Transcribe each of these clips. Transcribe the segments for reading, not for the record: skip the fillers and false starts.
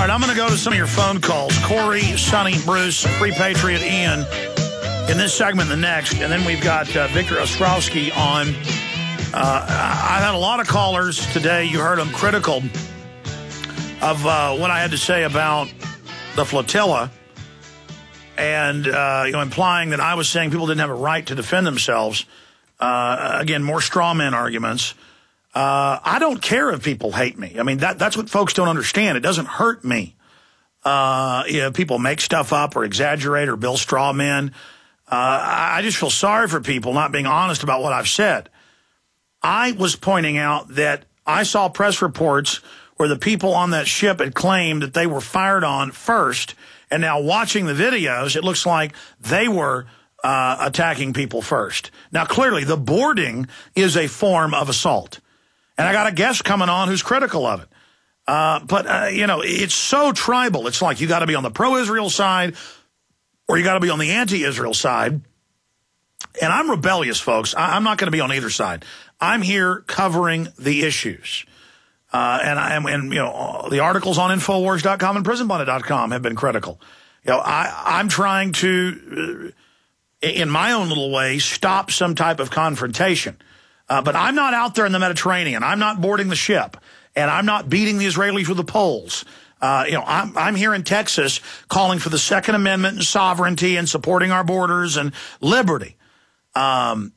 All right, I'm going to go to some of your phone calls. Corey, Sonny, Bruce, Free Patriot, Ian, in this segment and the next. And then we've got Victor Ostrovsky on. I've had a lot of callers today. You heard them critical of what I had to say about the flotilla. And, implying that I was saying people didn't have a right to defend themselves. Again, more straw man arguments. I don't care if people hate me. I mean, that's what folks don't understand. It doesn't hurt me. People make stuff up or exaggerate or build straw men. I just feel sorry for people not being honest about what I've said. I was pointing out that I saw press reports where the people on that ship had claimed that they were fired on first, and now watching the videos, it looks like they were attacking people first. Now, clearly, the boarding is a form of assault. And I got a guest coming on who's critical of it. But it's so tribal. It's like you got to be on the pro-Israel side or you got to be on the anti-Israel side. And I'm rebellious, folks. I'm not going to be on either side. I'm here covering the issues. The articles on Infowars.com and PrisonBundit.com have been critical. I'm trying to, in my own little way, stop some type of confrontation. But I'm not out there in the Mediterranean. I'm not boarding the ship. And I'm not beating the Israelis with the poles. I'm here in Texas calling for the Second Amendment and sovereignty and supporting our borders and liberty. A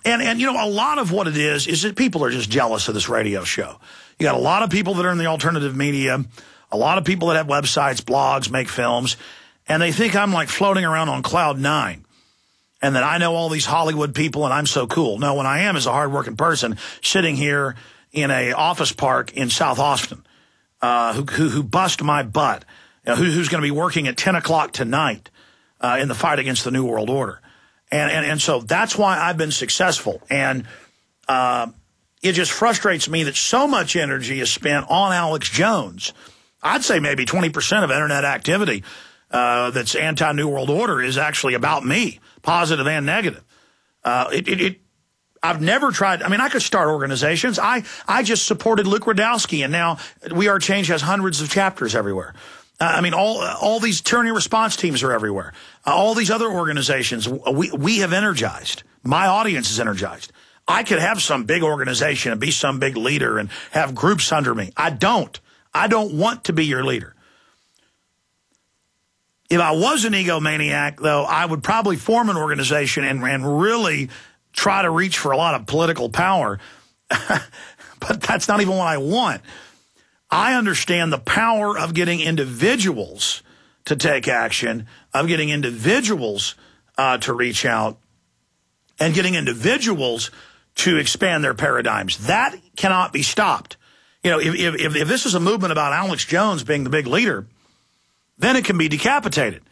lot of what it is that people are just jealous of this radio show. You got a lot of people that are in the alternative media, a lot of people that have websites, blogs, make films, and they think I'm like floating around on cloud nine. And that I know all these Hollywood people and I'm so cool. No, what I am is a hardworking person sitting here in a office park in South Austin who bust my butt, who's going to be working at 10 o'clock tonight in the fight against the New World Order. And so that's why I've been successful. And it just frustrates me that so much energy is spent on Alex Jones. I'd say maybe 20% of Internet activity that's anti-New World Order is actually about me. Positive and negative. I've never tried. I mean, I could start organizations. I just supported Luke Radowski, and now We Are Change has hundreds of chapters everywhere. All these tyranny response teams are everywhere. All these other organizations we have energized. My audience is energized. I could have some big organization and be some big leader and have groups under me. I don't want to be your leader. If I was an egomaniac, though, I would probably form an organization and really try to reach for a lot of political power. But that's not even what I want. I understand the power of getting individuals to take action, of getting individuals to reach out, and getting individuals to expand their paradigms. That cannot be stopped. If this is a movement about Alex Jones being the big leader, then it can be decapitated.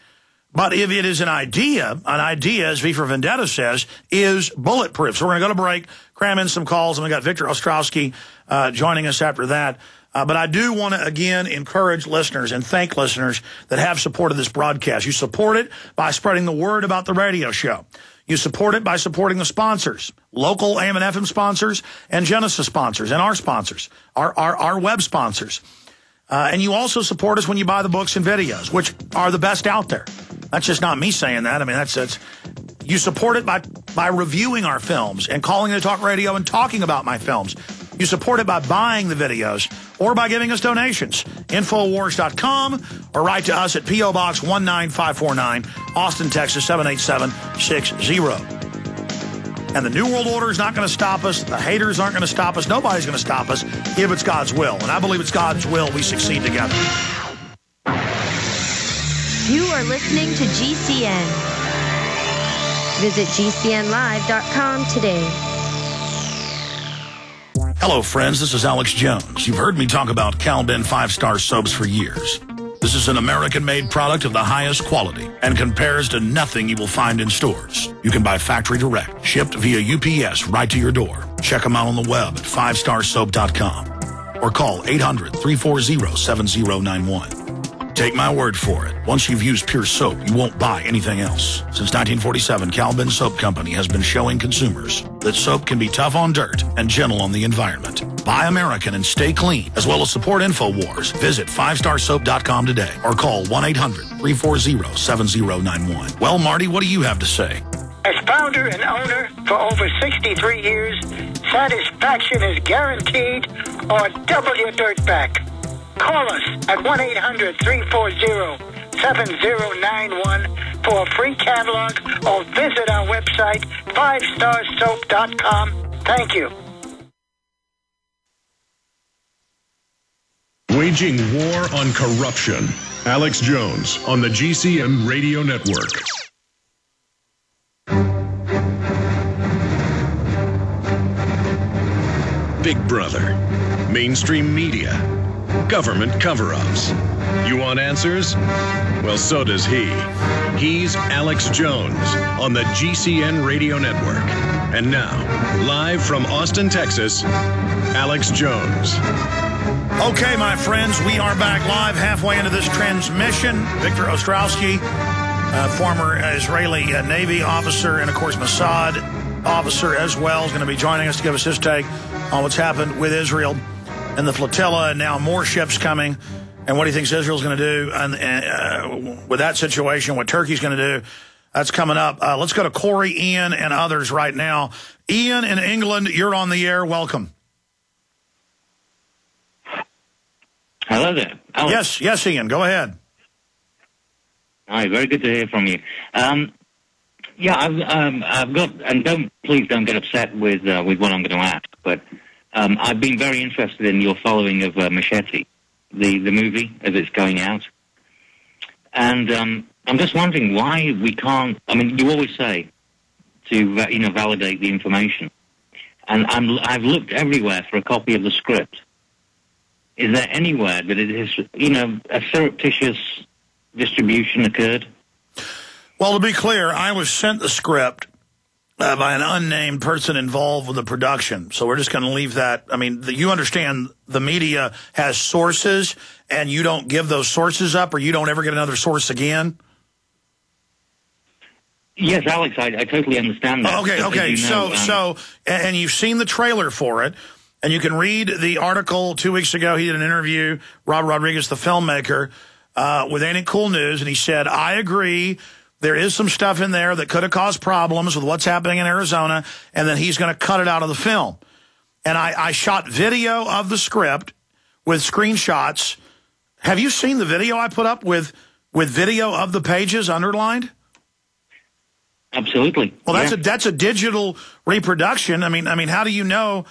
But if it is an idea, as V for Vendetta says, is bulletproof. So we're going to go to break, cram in some calls, and we got Victor Ostrovsky joining us after that. But I do want to, again, encourage listeners and thank listeners that have supported this broadcast. You support it by spreading the word about the radio show. You support it by supporting the sponsors, local AM and FM sponsors and Genesis sponsors and our sponsors, our web sponsors. And you also support us when you buy the books and videos, which are the best out there. That's just not me saying that. I mean, that's you support it by reviewing our films and calling it talk radio and talking about my films. You support it by buying the videos or by giving us donations. Infowars.com or write to us at P.O. Box 19549, Austin, Texas 78760. And the New World Order is not going to stop us. The haters aren't going to stop us. Nobody's going to stop us if it's God's will. And I believe it's God's will we succeed together. You are listening to GCN. Visit GCNlive.com today. Hello, friends. This is Alex Jones. You've heard me talk about Cal-Ben 5-star soaps for years. This is an American-made product of the highest quality and compares to nothing you will find in stores. You can buy factory direct, shipped via UPS right to your door. Check them out on the web at 5starsoap.com or call 800-340-7091. Take my word for it. Once you've used Pure Soap, you won't buy anything else. Since 1947, Cal-Ben Soap Company has been showing consumers that soap can be tough on dirt and gentle on the environment. Buy American and stay clean, as well as support InfoWars. Visit 5starsoap.com today or call 1-800-340-7091. Well, Marty, what do you have to say? As founder and owner for over 63 years, satisfaction is guaranteed or double your dirt back. Call us at 1-800-340-7091 for a free catalog or visit our website, 5starsoap.com. Thank you. Waging war on corruption. Alex Jones on the GCN Radio Network. Big Brother, mainstream media, government cover-ups. You want answers? Well, so does he. He's Alex Jones on the GCN Radio Network. And now, live from Austin, Texas, Alex Jones. Okay, my friends, we are back live halfway into this transmission. Victor Ostrovsky, former Israeli Navy officer and, of course, Mossad officer as well, is going to be joining us to give us his take on what's happened with Israel and the flotilla, and now more ships coming, and what he thinks Israel's going to do and with that situation, what Turkey's going to do. That's coming up. Let's go to Corey, Ian, and others right now. Ian in England, you're on the air. Welcome. Hello there. Alex. Yes, Ian. Go ahead. Hi, very good to hear from you. Yeah, I've got, and please don't get upset with what I'm going to ask, but I've been very interested in your following of Machete, the movie as it's going out, and I'm just wondering why we can't. I mean, you always say to validate the information, and I've looked everywhere for a copy of the script. Is there anywhere that it is, a surreptitious distribution occurred? Well, to be clear, I was sent the script by an unnamed person involved with the production. So we're just going to leave that. I mean, you understand the media has sources, and you don't give those sources up, or you don't ever get another source again? Yes, Alex, I totally understand that. Okay. So, and you've seen the trailer for it. And you can read the article 2 weeks ago. He did an interview, Rob Rodriguez, the filmmaker, with Ain't It Cool News. And he said, I agree, there is some stuff in there that could have caused problems with what's happening in Arizona. And then he's going to cut it out of the film. And I shot video of the script with screenshots. Have you seen the video I put up with video of the pages underlined? Absolutely. Well, that's a digital reproduction. I mean, how do you know?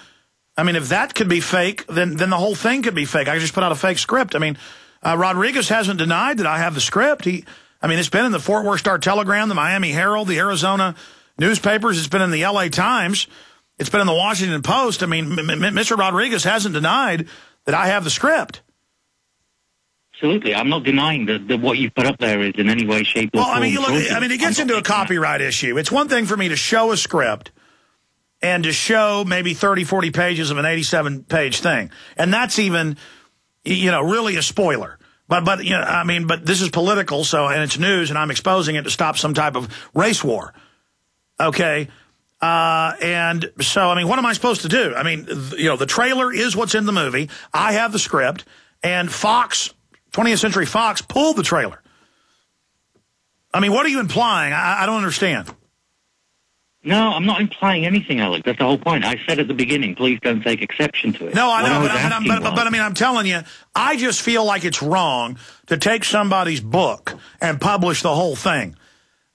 I mean, if that could be fake, then the whole thing could be fake. I could just put out a fake script. I mean, Rodriguez hasn't denied that I have the script. It's been in the Fort Worth Star-Telegram, the Miami Herald, the Arizona newspapers. It's been in the L.A. Times. It's been in the Washington Post. I mean, Mr. Rodriguez hasn't denied that I have the script. Absolutely. I'm not denying that what you put up there is in any way, shape, or form. It gets into a copyright issue. It's one thing for me to show a script and to show maybe 30, 40 pages of an 87-page thing. And that's even, really a spoiler. But this is political, and it's news, and I'm exposing it to stop some type of race war. Okay? And so, what am I supposed to do? The trailer is what's in the movie. I have the script, and Fox, 20th Century Fox, pulled the trailer. What are you implying? I don't understand. No, I'm not implying anything, Alex. That's the whole point. I said at the beginning, please don't take exception to it. No, I know, but I'm telling you, I just feel like it's wrong to take somebody's book and publish the whole thing.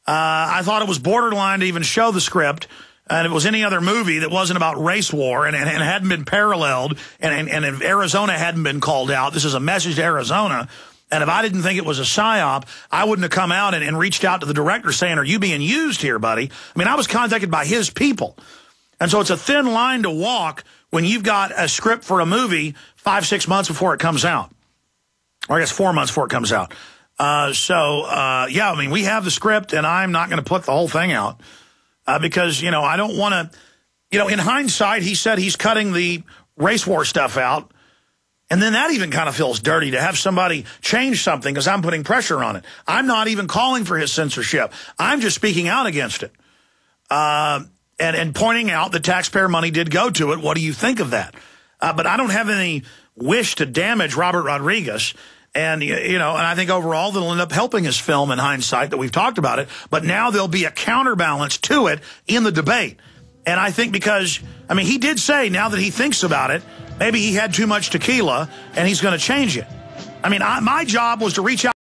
I thought it was borderline to even show the script, and if it was any other movie that wasn't about race war and hadn't been paralleled, and if Arizona hadn't been called out, this is a message to Arizona. And if I didn't think it was a psyop, I wouldn't have come out and reached out to the director saying, are you being used here, buddy? I was contacted by his people. And so it's a thin line to walk when you've got a script for a movie 5-6 months before it comes out. Or I guess 4 months before it comes out. We have the script, and I'm not going to put the whole thing out. Because, I don't want to, in hindsight, he said he's cutting the race war stuff out. And then that even kind of feels dirty to have somebody change something because I'm putting pressure on it. I'm not even calling for his censorship. I'm just speaking out against it. And pointing out that taxpayer money did go to it. What do you think of that? But I don't have any wish to damage Robert Rodriguez. And, you know, and I think overall they'll end up helping his film in hindsight that we've talked about it. But now there'll be a counterbalance to it in the debate. And I think because, I mean, he did say now that he thinks about it, maybe he had too much tequila and he's going to change it. I mean, my job was to reach out